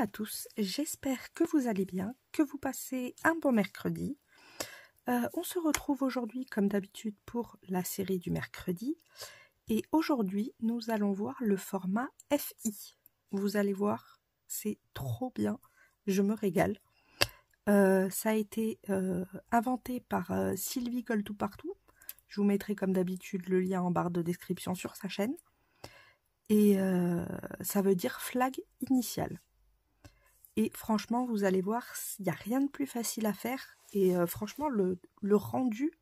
à tous, j'espère que vous allez bien, que vous passez un bon mercredi. On se retrouve aujourd'hui comme d'habitude pour la série du mercredi. Et aujourd'hui, nous allons voir le format FI. Vous allez voir, c'est trop bien, je me régale. Ça a été inventé par Sylvie Coltoupartout. Je vous mettrai comme d'habitude le lien en barre de description sur sa chaîne. Et ça veut dire flag initial. Et franchement, vous allez voir, il n'y a rien de plus facile à faire. Et franchement, le rendu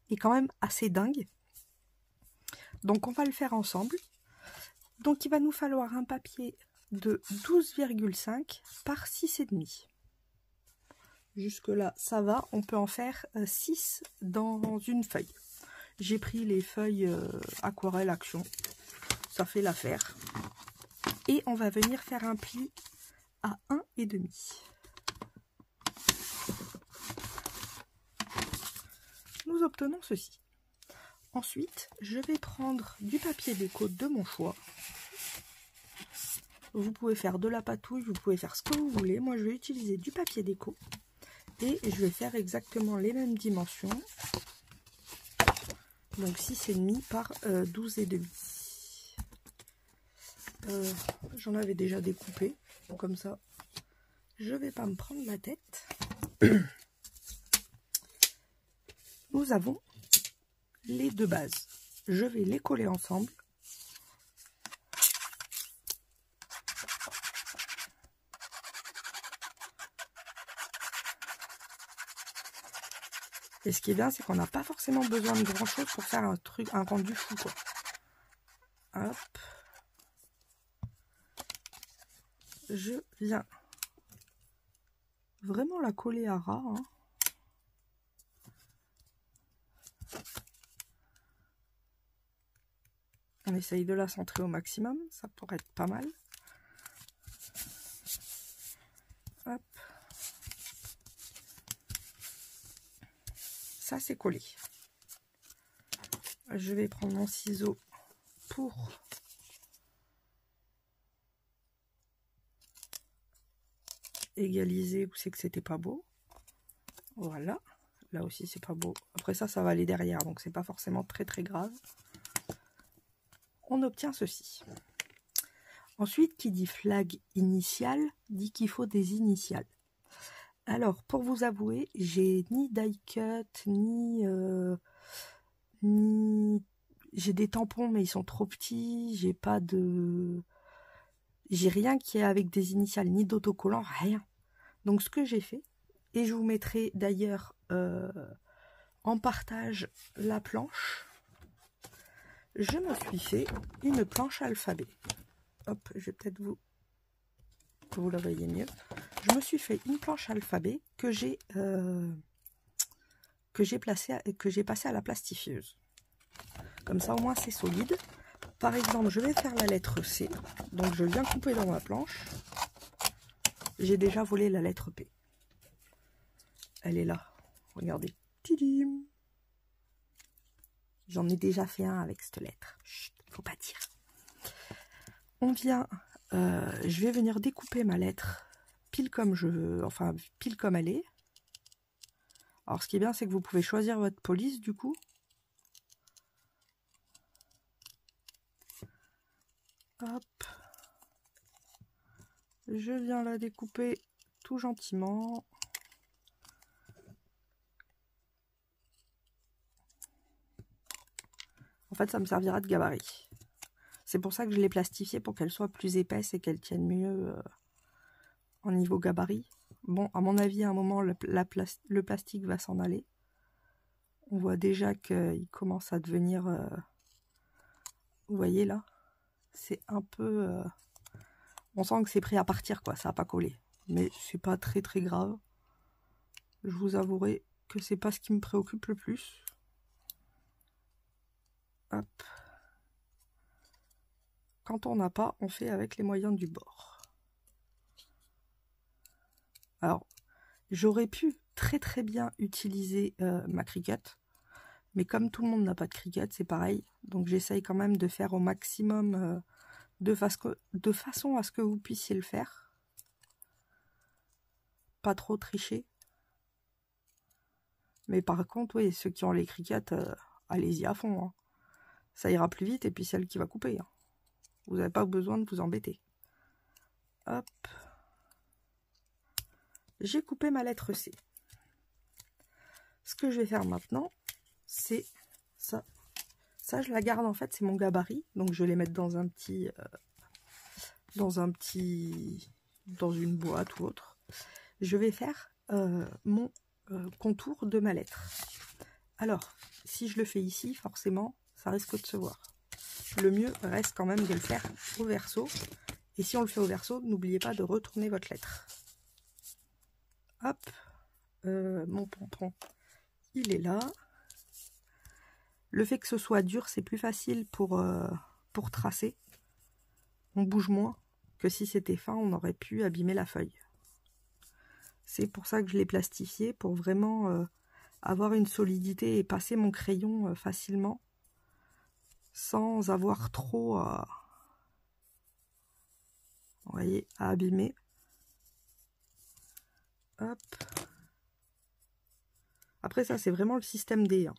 est quand même assez dingue. Donc on va le faire ensemble. Donc il va nous falloir un papier de 12,5 par 6,5. Jusque là, ça va. On peut en faire 6 dans une feuille. J'ai pris les feuilles aquarelle action. Ça fait l'affaire. Et on va venir faire un pli à 1,5. Nous obtenons ceci. Ensuite, je vais prendre du papier déco de mon choix. Vous pouvez faire de la patouille, vous pouvez faire ce que vous voulez. Moi, je vais utiliser du papier déco. Et je vais faire exactement les mêmes dimensions. Donc 6,5 par 12,5. J'en avais déjà découpé. Donc comme ça, je ne vais pas me prendre la tête. Nous avons les deux bases. Je vais les coller ensemble. Et ce qui est bien, c'est qu'on n'a pas forcément besoin de grand chose pour faire un rendu fou, quoi. Hop. Je viens vraiment la coller à ras, hein. On essaye de la centrer au maximum, ça pourrait être pas mal. Hop. Ça c'est collé. Je vais prendre mon ciseau pour égaliser où c'est que c'était pas beau. Voilà. Là aussi c'est pas beau. Après ça, ça va aller derrière, donc c'est pas forcément très grave. On obtient ceci. Ensuite, qui dit flag initial, dit qu'il faut des initiales. Alors, pour vous avouer, j'ai ni die cut, ni j'ai des tampons, mais ils sont trop petits. J'ai pas de... J'ai rien qui est avec des initiales, ni d'autocollant, rien. Donc, ce que j'ai fait, et je vous mettrai d'ailleurs en partage la planche, je me suis fait une planche alphabet. Hop, je vais peut-être vous la voyez mieux. Je me suis fait une planche alphabet que j'ai passée à la plastifieuse. Comme ça, au moins, c'est solide. Par exemple, je vais faire la lettre C. Donc, je viens couper dans ma planche. J'ai déjà volé la lettre P. Elle est là. Regardez. Tidim. J'en ai déjà fait un avec cette lettre. Chut, faut pas dire. On vient... je vais venir découper ma lettre pile comme je veux, enfin pile comme elle est. Alors ce qui est bien, c'est que vous pouvez choisir votre police du coup. Hop. Je viens la découper tout gentiment. En fait, ça me servira de gabarit. C'est pour ça que je l'ai plastifiée, pour qu'elle soit plus épaisse et qu'elle tienne mieux en niveau gabarit. Bon, à mon avis, à un moment, le plastique va s'en aller. On voit déjà qu'il commence à devenir... vous voyez là, c'est un peu... on sent que c'est prêt à partir, quoi. Ça n'a pas collé. Mais c'est pas très grave. Je vous avouerai que c'est pas ce qui me préoccupe le plus. Hop. Quand on n'a pas, on fait avec les moyens du bord. Alors, j'aurais pu très bien utiliser ma Cricut. Mais comme tout le monde n'a pas de Cricut, c'est pareil. Donc j'essaye quand même de faire au maximum de façon à ce que vous puissiez le faire. pas trop tricher. Mais par contre, oui, ceux qui ont les criquettes, allez-y à fond. Hein. Ça ira plus vite et puis c'est elle qui va couper. Hein. Vous n'avez pas besoin de vous embêter. Hop. J'ai coupé ma lettre C. Ce que je vais faire maintenant, c'est ça. Ça, je la garde en fait, c'est mon gabarit. Donc je vais les mettre dans un petit... dans une boîte ou autre. Je vais faire mon contour de ma lettre. Alors, si je le fais ici, forcément, ça risque de se voir. Le mieux reste quand même de le faire au verso. Et si on le fait au verso, n'oubliez pas de retourner votre lettre. Hop, mon pompon, il est là. Le fait que ce soit dur, c'est plus facile pour tracer. On bouge moins que si c'était fin, on aurait pu abîmer la feuille. C'est pour ça que je l'ai plastifié, pour vraiment avoir une solidité et passer mon crayon facilement, sans avoir trop à, vous voyez, à abîmer. Hop. Après ça, c'est vraiment le système D. Hein.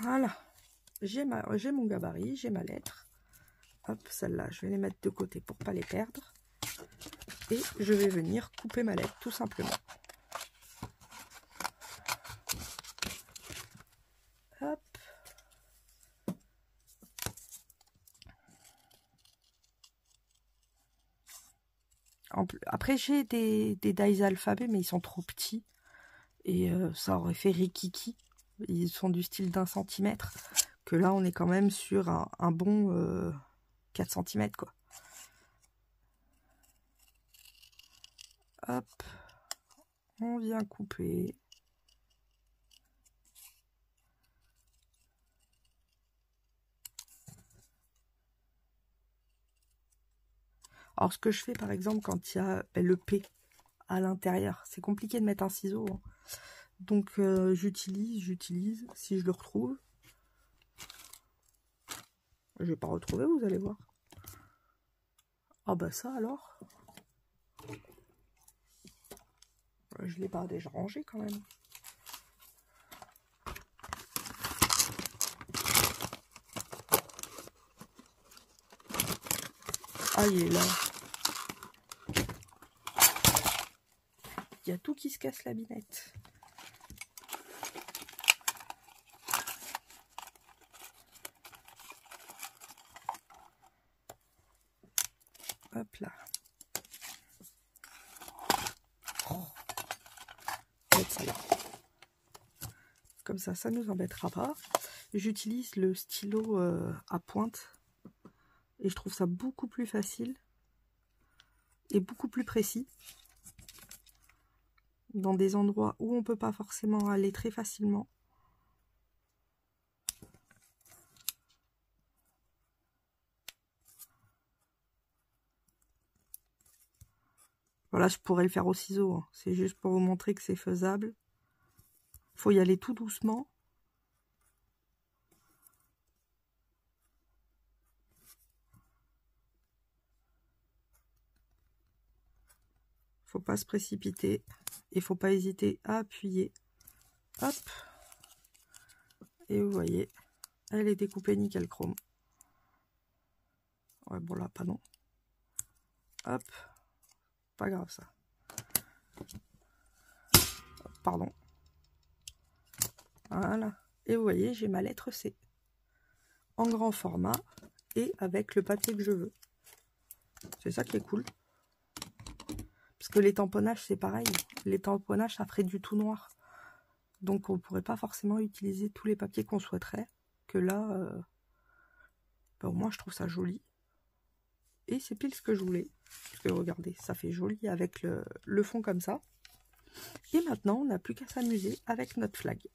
Voilà. J'ai mon gabarit, j'ai ma lettre. Hop, celle-là, je vais les mettre de côté pour pas les perdre. Et je vais venir couper ma lettre, tout simplement. Hop. Après, j'ai des dies alphabet, mais ils sont trop petits. Et ça aurait fait rikiki. Ils sont du style d'1 cm. Que là, on est quand même sur un bon 4 cm, quoi. Hop. On vient couper. Alors, ce que je fais, par exemple, quand il y a le P à l'intérieur, c'est compliqué de mettre un ciseau. Hein. Donc, j'utilise, si je le retrouve. Je vais pas retrouver, vous allez voir. Ah bah ça, alors. Je l'ai pas déjà rangé, quand même. Ah, il est là. Il y a tout qui se casse la binette. Hop là. Oh. Mettre ça là. Comme ça, ça ne nous embêtera pas. J'utilise le stylo à pointe. Et je trouve ça beaucoup plus facile. Et beaucoup plus précis. Dans des endroits où on ne peut pas forcément aller très facilement. Voilà, je pourrais le faire au ciseau. Hein. C'est juste pour vous montrer que c'est faisable. Il faut y aller tout doucement. Faut pas se précipiter. Il faut pas hésiter à appuyer. Hop. Et vous voyez, elle est découpée nickel chrome. Ouais, bon là, pas non. Hop. Pas grave ça. Pardon. Voilà. Et vous voyez, j'ai ma lettre C. En grand format et avec le papier que je veux. C'est ça qui est cool. Parce que les tamponnages, c'est pareil. Les tamponnages, ça ferait du tout noir. Donc, on ne pourrait pas forcément utiliser tous les papiers qu'on souhaiterait. Que là, ben, au moins, je trouve ça joli. Et c'est pile ce que je voulais. Parce que regardez, ça fait joli avec le fond comme ça. Et maintenant, on n'a plus qu'à s'amuser avec notre flag.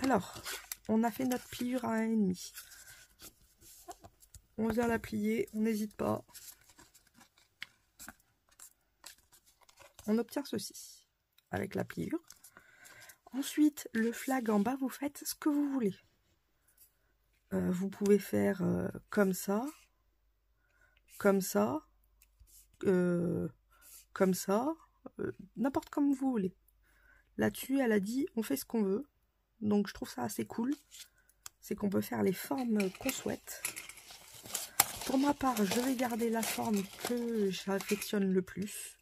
Alors, on a fait notre pliure à 1,5. On vient la plier, on n'hésite pas. On obtient ceci avec la pliure. Ensuite, le flag en bas, vous faites ce que vous voulez. Vous pouvez faire comme ça, comme ça, n'importe comme vous voulez. Là-dessus, elle a dit on fait ce qu'on veut. Donc je trouve ça assez cool. C'est qu'on peut faire les formes qu'on souhaite. Pour ma part, je vais garder la forme que j'affectionne le plus.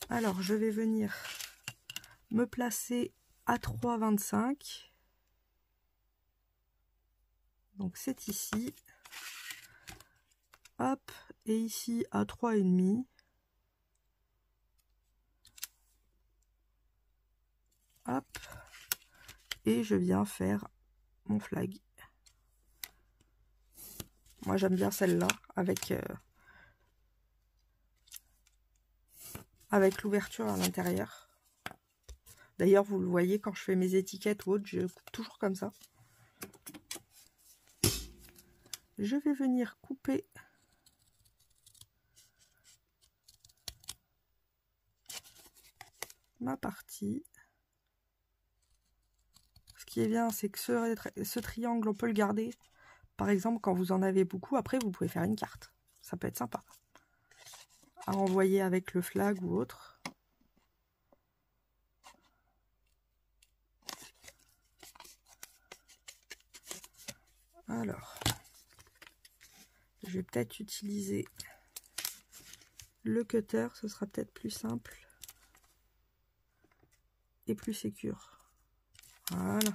Alors, je vais venir me placer à 3,25. Donc c'est ici. Hop, et ici à 3,5. Hop, et je viens faire mon flag. Moi j'aime bien celle-là avec l'ouverture à l'intérieur. D'ailleurs vous le voyez quand je fais mes étiquettes ou autres, je coupe toujours comme ça. Je vais venir couper ma partie. Ce qui est bien, c'est que ce triangle, on peut le garder. Par exemple, quand vous en avez beaucoup, après, vous pouvez faire une carte. Ça peut être sympa à envoyer avec le flag ou autre. Alors, je vais peut-être utiliser le cutter. Ce sera peut-être plus simple et plus sécure. Voilà.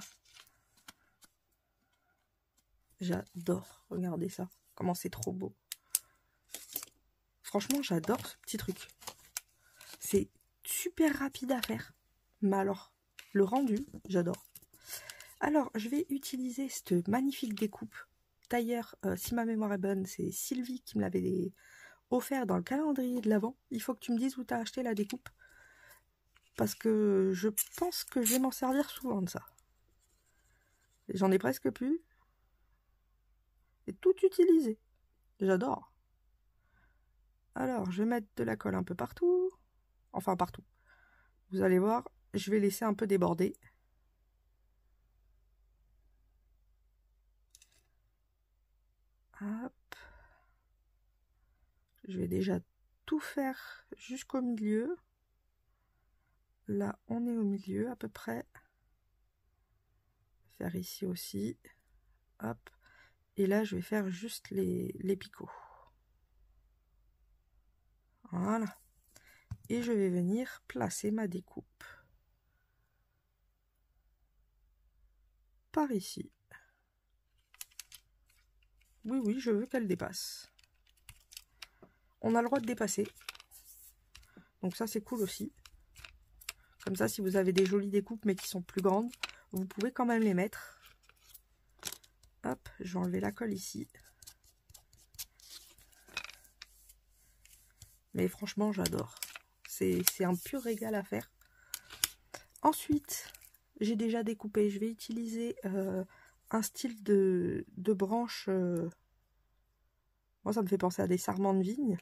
J'adore. Regardez ça. Comment c'est trop beau. Franchement, j'adore ce petit truc. C'est super rapide à faire. Mais alors, le rendu, j'adore. Alors, je vais utiliser cette magnifique découpe. D'ailleurs, si ma mémoire est bonne, c'est Sylvie qui me l'avait offert dans le calendrier de l'Avent. Il faut que tu me dises où tu as acheté la découpe. Parce que je pense que je vais m'en servir souvent de ça. J'en ai presque plus. Et tout utilisé. J'adore. Alors, je vais mettre de la colle un peu partout. Enfin, partout. Vous allez voir, je vais laisser un peu déborder. Hop. Je vais déjà tout faire jusqu'au milieu. Là, on est au milieu à peu près. Faire ici aussi. Hop. Et là, je vais faire juste les picots. Voilà. Et je vais venir placer ma découpe par ici. Oui, oui, je veux qu'elle dépasse. On a le droit de dépasser. Donc ça, c'est cool aussi. Comme ça, si vous avez des jolies découpes mais qui sont plus grandes, vous pouvez quand même les mettre. Hop, je vais enlever la colle ici. Mais franchement, j'adore. C'est un pur régal à faire. Ensuite, j'ai déjà découpé. Je vais utiliser un style de branche. Moi, ça me fait penser à des sarments de vigne.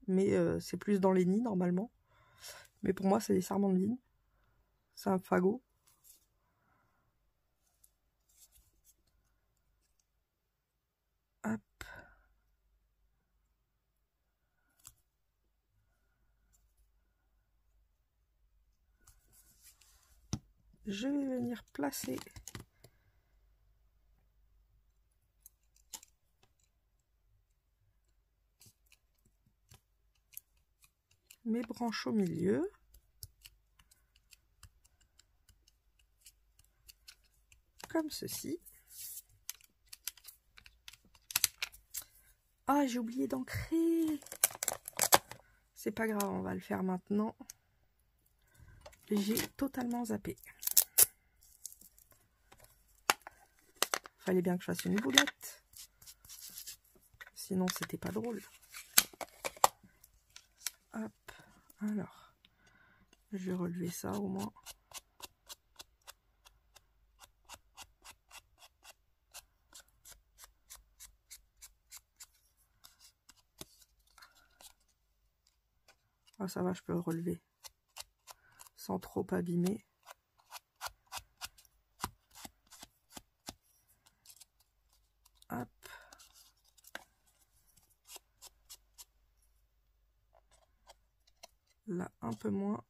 Mais c'est plus dans les nids, normalement. Mais pour moi, c'est des sarments de vigne. C'est un fagot. Hop. Je vais venir placer mes branches au milieu. Comme ceci. Ah, j'ai oublié d'ancrer. C'est pas grave, on va le faire maintenant. J'ai totalement zappé. Fallait bien que je fasse une boulette. Sinon, c'était pas drôle. Hop. Alors, je vais relever ça au moins. Ah, ça va, je peux le relever sans trop abîmer. Hop. Là, un peu moins.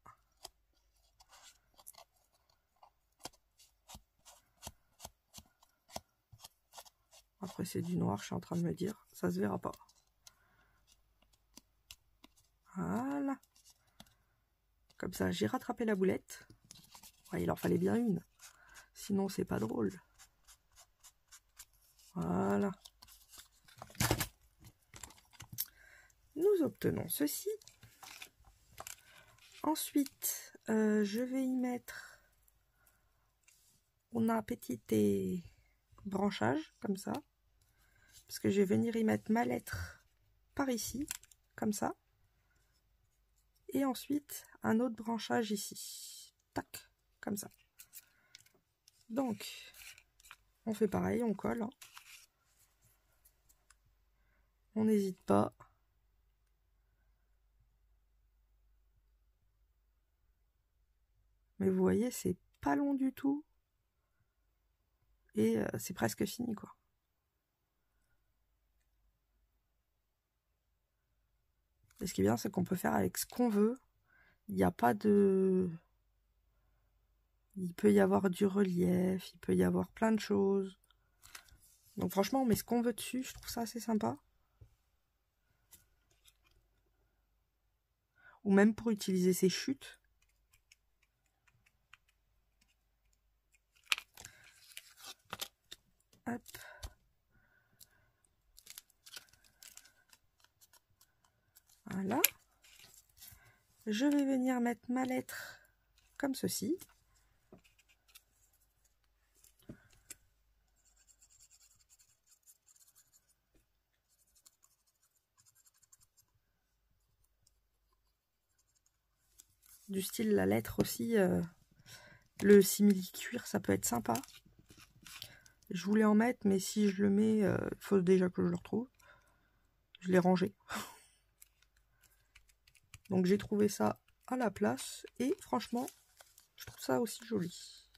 Après, c'est du noir, je suis en train de me dire. Ça se verra pas. Voilà. Comme ça, j'ai rattrapé la boulette. Ouais, il en fallait bien une. Sinon, c'est pas drôle. Voilà. Nous obtenons ceci. Ensuite, je vais y mettre... On a petit branchage, comme ça. Parce que je vais venir y mettre ma lettre par ici, comme ça. Et ensuite, un autre branchage ici. Tac, comme ça. Donc, on fait pareil, on colle. Hein. On n'hésite pas. Mais vous voyez, c'est pas long du tout. Et c'est presque fini, quoi. Et ce qui est bien, c'est qu'on peut faire avec ce qu'on veut. Il n'y a pas de... Il peut y avoir du relief, il peut y avoir plein de choses. Donc franchement, on met ce qu'on veut dessus, je trouve ça assez sympa. Ou même pour utiliser ces chutes. Hop. Voilà. Je vais venir mettre ma lettre comme ceci. Du style la lettre aussi, le simili-cuir, ça peut être sympa. Je voulais en mettre, mais si je le mets, il faut déjà que je le retrouve. Je l'ai rangé. Donc j'ai trouvé ça à la place, et franchement, je trouve ça aussi joli.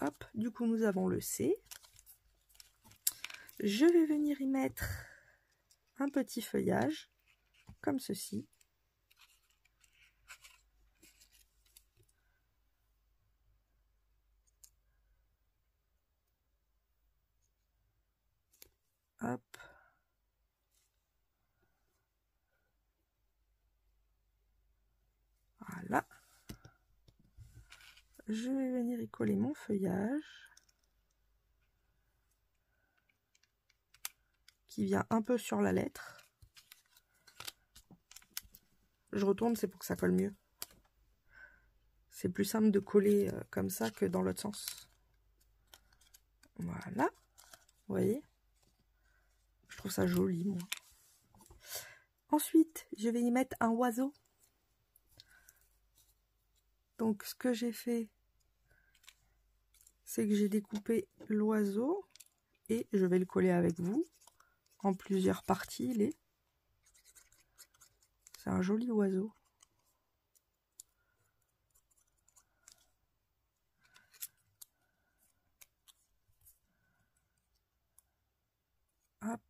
Hop, du coup nous avons le C. Je vais venir y mettre un petit feuillage, comme ceci. Hop. Voilà. Je vais venir y coller mon feuillage. Qui vient un peu sur la lettre. Je retourne, c'est pour que ça colle mieux. C'est plus simple de coller comme ça que dans l'autre sens. Voilà. Vous voyez? Je trouve ça joli, moi. Ensuite, je vais y mettre un oiseau. Donc, ce que j'ai fait, c'est que j'ai découpé l'oiseau et je vais le coller avec vous en plusieurs parties. C'est un joli oiseau. Hop.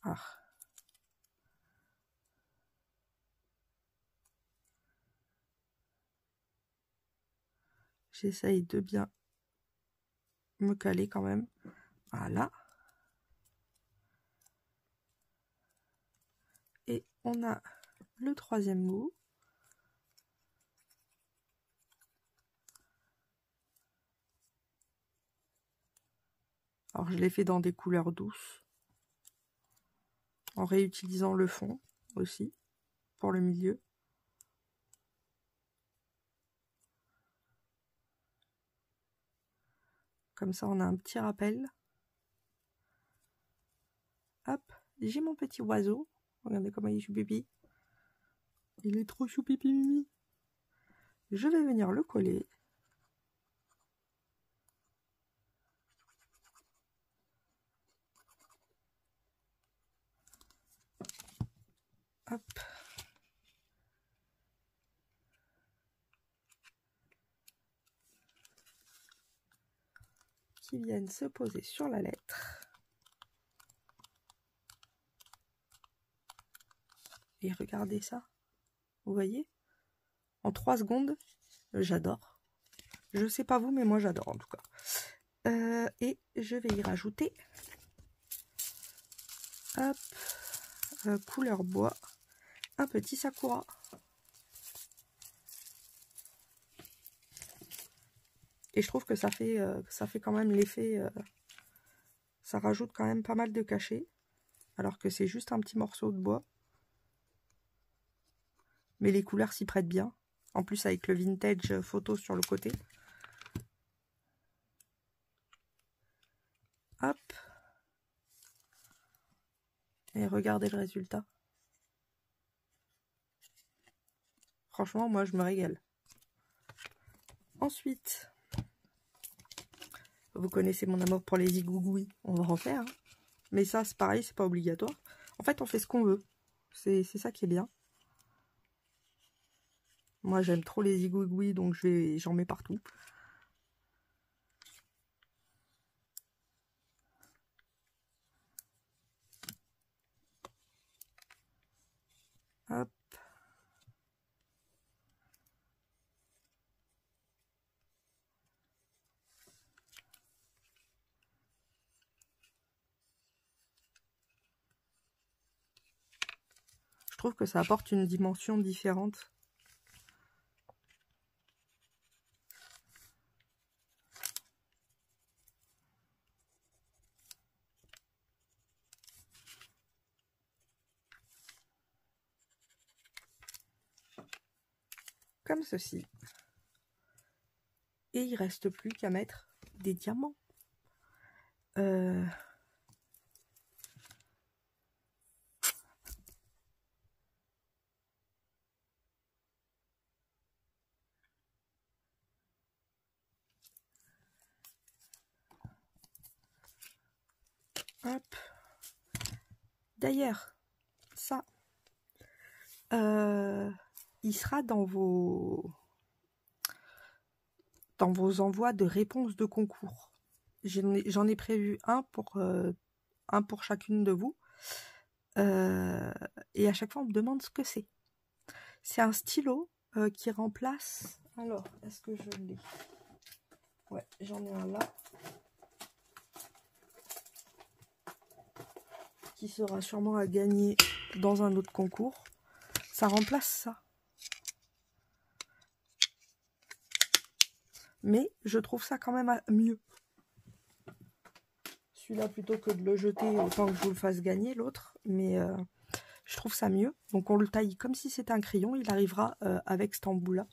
Ah. J'essaye de bien me caler quand même. Voilà. Et on a le troisième mot. Alors je l'ai fait dans des couleurs douces. En réutilisant le fond aussi. Pour le milieu. Comme ça on a un petit rappel. Hop, j'ai mon petit oiseau. Regardez comment il est choupipi. Il est trop choupipi mimi. Je vais venir le coller. Hop. qui viennent se poser sur la lettre. Et regardez ça. Vous voyez? En 3 secondes, j'adore. Je sais pas vous, mais moi j'adore en tout cas. Et je vais y rajouter, hop, couleur bois, un petit sakura. Et je trouve que ça fait quand même l'effet, ça rajoute quand même pas mal de cachet, alors que c'est juste un petit morceau de bois. Mais les couleurs s'y prêtent bien. En plus avec le vintage photo sur le côté. Hop. Et regardez le résultat. Franchement, moi, je me régale. Ensuite, vous connaissez mon amour pour les zigouigouis. On va en faire. Hein. Mais ça, c'est pareil, c'est pas obligatoire. En fait, on fait ce qu'on veut. C'est ça qui est bien. Moi, j'aime trop les zigouigouis, donc j'en mets partout. Hop. Je trouve que ça apporte une dimension différente. Comme ceci. Et il reste plus qu'à mettre des diamants. Hop. D'ailleurs, ça, il sera dans vos envois de réponses de concours. J'en ai prévu un pour chacune de vous. Et à chaque fois, on me demande ce que c'est. C'est un stylo qui remplace... Alors, est-ce que je l'ai? Ouais, j'en ai un là. Qui sera sûrement à gagner dans un autre concours. Ça remplace ça. Mais je trouve ça quand même mieux. Celui-là, plutôt que de le jeter, autant que je vous le fasse gagner l'autre. Mais je trouve ça mieux. Donc on le taille comme si c'était un crayon. Il arrivera avec cet embout-là.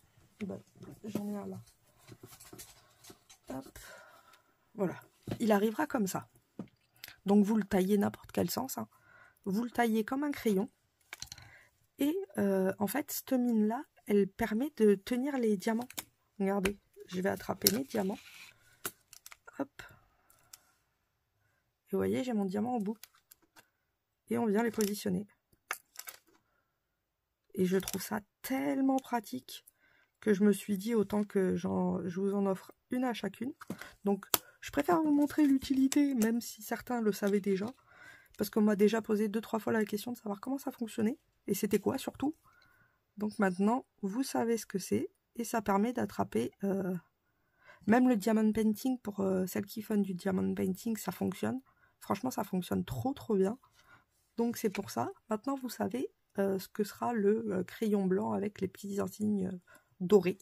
Ben, j'en ai un là. Hop. Voilà. Il arrivera comme ça. Donc vous le taillez n'importe quel sens. Hein. Vous le taillez comme un crayon. Et en fait, cette mine-là, elle permet de tenir les diamants. Regardez, je vais attraper mes diamants. Hop. Et vous voyez, j'ai mon diamant au bout. Et on vient les positionner. Et je trouve ça tellement pratique que je me suis dit autant que je vous en offre une à chacune. Donc, je préfère vous montrer l'utilité, même si certains le savaient déjà. Parce qu'on m'a déjà posé 2-3 fois la question de savoir comment ça fonctionnait. Et c'était quoi surtout. Donc maintenant, vous savez ce que c'est. Et ça permet d'attraper... même le diamond painting, pour celles qui font du diamond painting, ça fonctionne. Franchement, ça fonctionne trop bien. Donc c'est pour ça. Maintenant, vous savez ce que sera le crayon blanc avec les petits insignes dorés.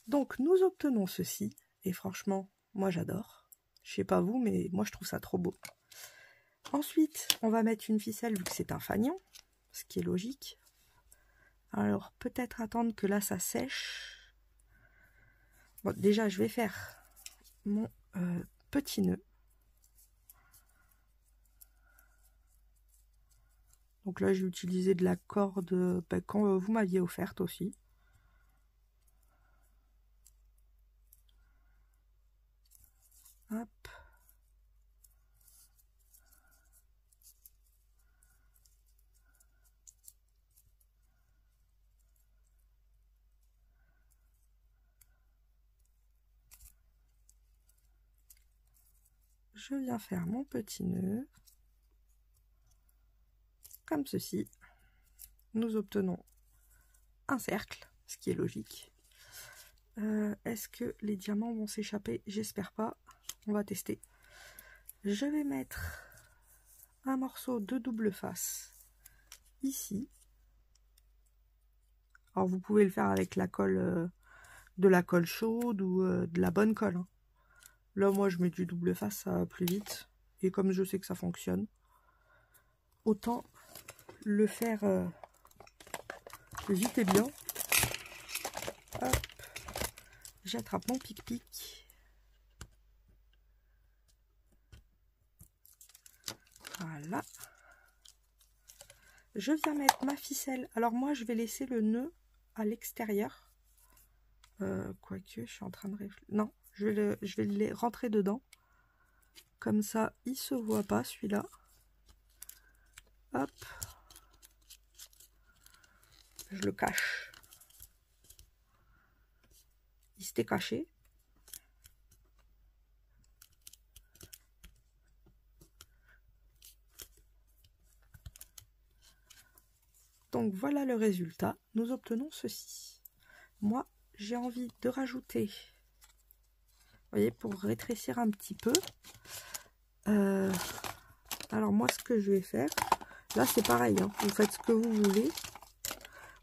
Donc nous obtenons ceci. Et franchement, moi j'adore. Je sais pas vous, mais moi je trouve ça trop beau. Ensuite, on va mettre une ficelle vu que c'est un fanion. Ce qui est logique. Alors peut-être attendre que là ça sèche. Bon, déjà je vais faire mon petit nœud. Donc là j'ai utilisé de la corde quand vous m'aviez offerte aussi. Hop. je viens faire mon petit nœud, comme ceci. Nous obtenons un cercle, ce qui est logique. Est-ce que les diamants vont s'échapper? J'espère pas. On va tester. Je vais mettre un morceau de double face ici. Alors vous pouvez le faire avec la colle, de la colle chaude ou de la bonne colle. Hein. Là moi je mets du double face, ça va plus vite. Et comme je sais que ça fonctionne, autant le faire vite et bien. Hop. J'attrape mon pic-pic. Voilà. Je viens mettre ma ficelle. Alors moi je vais laisser le nœud à l'extérieur. Quoique je suis en train de réfléchir. Non, je vais les rentrer dedans. Comme ça, il se voit pas celui-là. Hop. Je le cache. Il s'était caché. Donc voilà le résultat. Nous obtenons ceci. Moi, j'ai envie de rajouter, vous voyez, pour rétrécir un petit peu. Alors moi, ce que je vais faire, là c'est pareil, hein, vous faites ce que vous voulez.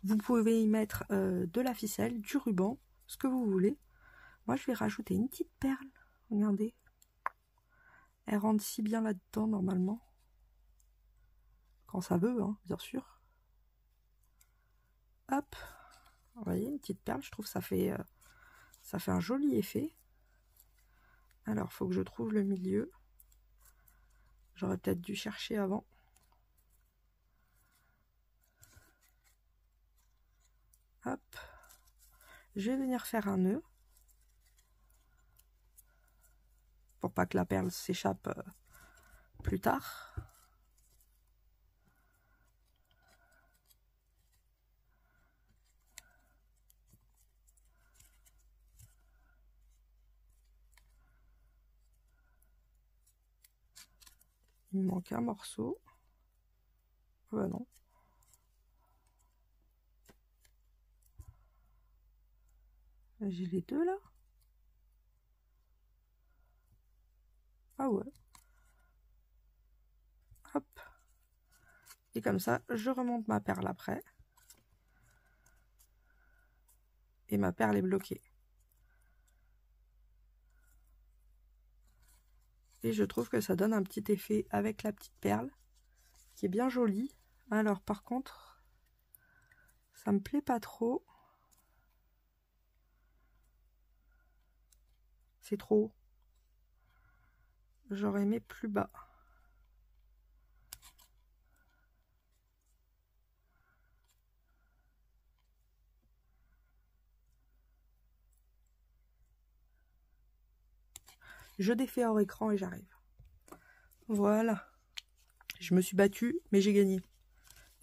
Vous pouvez y mettre de la ficelle, du ruban, ce que vous voulez. Moi, je vais rajouter une petite perle. Regardez. Elle rentre si bien là-dedans, normalement. Quand ça veut, hein, bien sûr. Hop. Vous voyez, une petite perle, je trouve que ça fait un joli effet. Alors, il faut que je trouve le milieu. J'aurais peut-être dû chercher avant. Hop. Je vais venir faire un nœud. Pour pas que la perle s'échappe plus tard. Il me manque un morceau. Ben non. J'ai les deux là. Ah ouais. Hop. Et comme ça, je remonte ma perle après. Et ma perle est bloquée. Et je trouve que ça donne un petit effet avec la petite perle, qui est bien jolie. Alors par contre, ça me plaît pas trop. C'est trop haut. J'aurais aimé plus bas. Je défais hors écran et j'arrive. Voilà. Je me suis battue, mais j'ai gagné.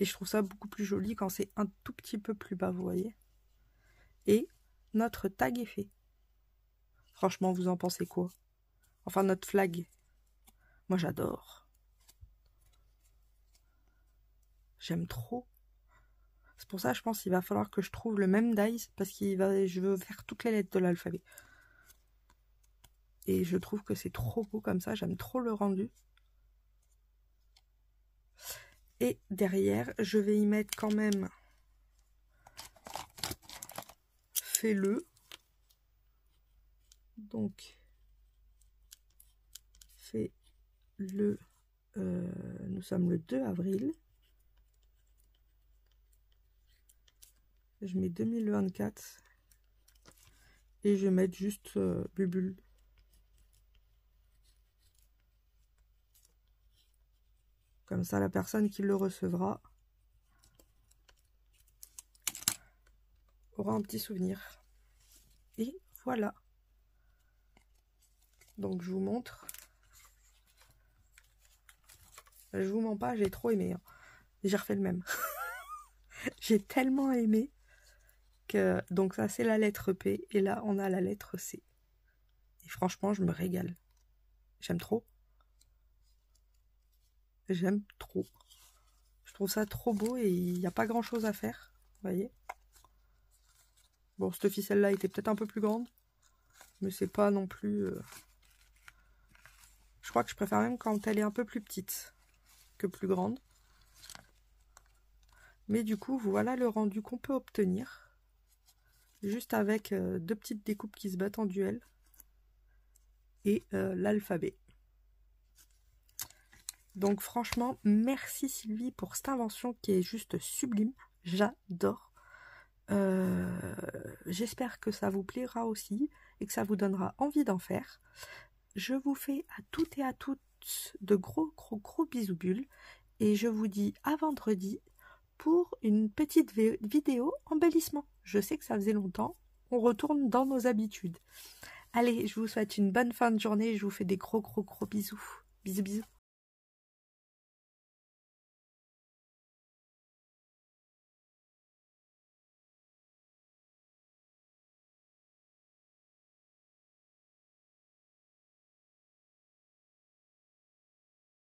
Et je trouve ça beaucoup plus joli quand c'est un tout petit peu plus bas, vous voyez. Et notre tag est fait. Franchement, vous en pensez quoi? Enfin, notre flag. Moi, j'adore. J'aime trop. C'est pour ça, je pense qu'il va falloir que je trouve le même dies, parce je veux faire toutes les lettres de l'alphabet. Et je trouve que c'est trop beau comme ça, j'aime trop le rendu. Et derrière, je vais y mettre quand même fais-le. Donc, fais-le. Nous sommes le 2 avril. Je mets 2024. Et je vais mettre juste Bubule. Comme ça, la personne qui le recevra aura un petit souvenir. Et voilà. Donc, je vous montre. Je vous mens pas, j'ai trop aimé. Hein. J'ai refait le même. J'ai tellement aimé que... Donc, ça, c'est la lettre P. Et là, on a la lettre C. Et franchement, je me régale. J'aime trop. J'aime trop. Je trouve ça trop beau et il n'y a pas grand chose à faire. Vous voyez? Bon, cette ficelle-là était peut-être un peu plus grande. Mais c'est pas non plus... Je crois que je préfère même quand elle est un peu plus petite que plus grande. Mais du coup, voilà le rendu qu'on peut obtenir. Juste avec deux petites découpes qui se battent en duel. Et l'alphabet. Donc franchement, merci Sylvie pour cette invention qui est juste sublime. J'adore. J'espère que ça vous plaira aussi et que ça vous donnera envie d'en faire. Je vous fais à toutes et à toutes de gros bisous bulles et je vous dis à vendredi pour une petite vidéo embellissement. Je sais que ça faisait longtemps, on retourne dans nos habitudes. Allez, je vous souhaite une bonne fin de journée, je vous fais des gros bisous. Bisous.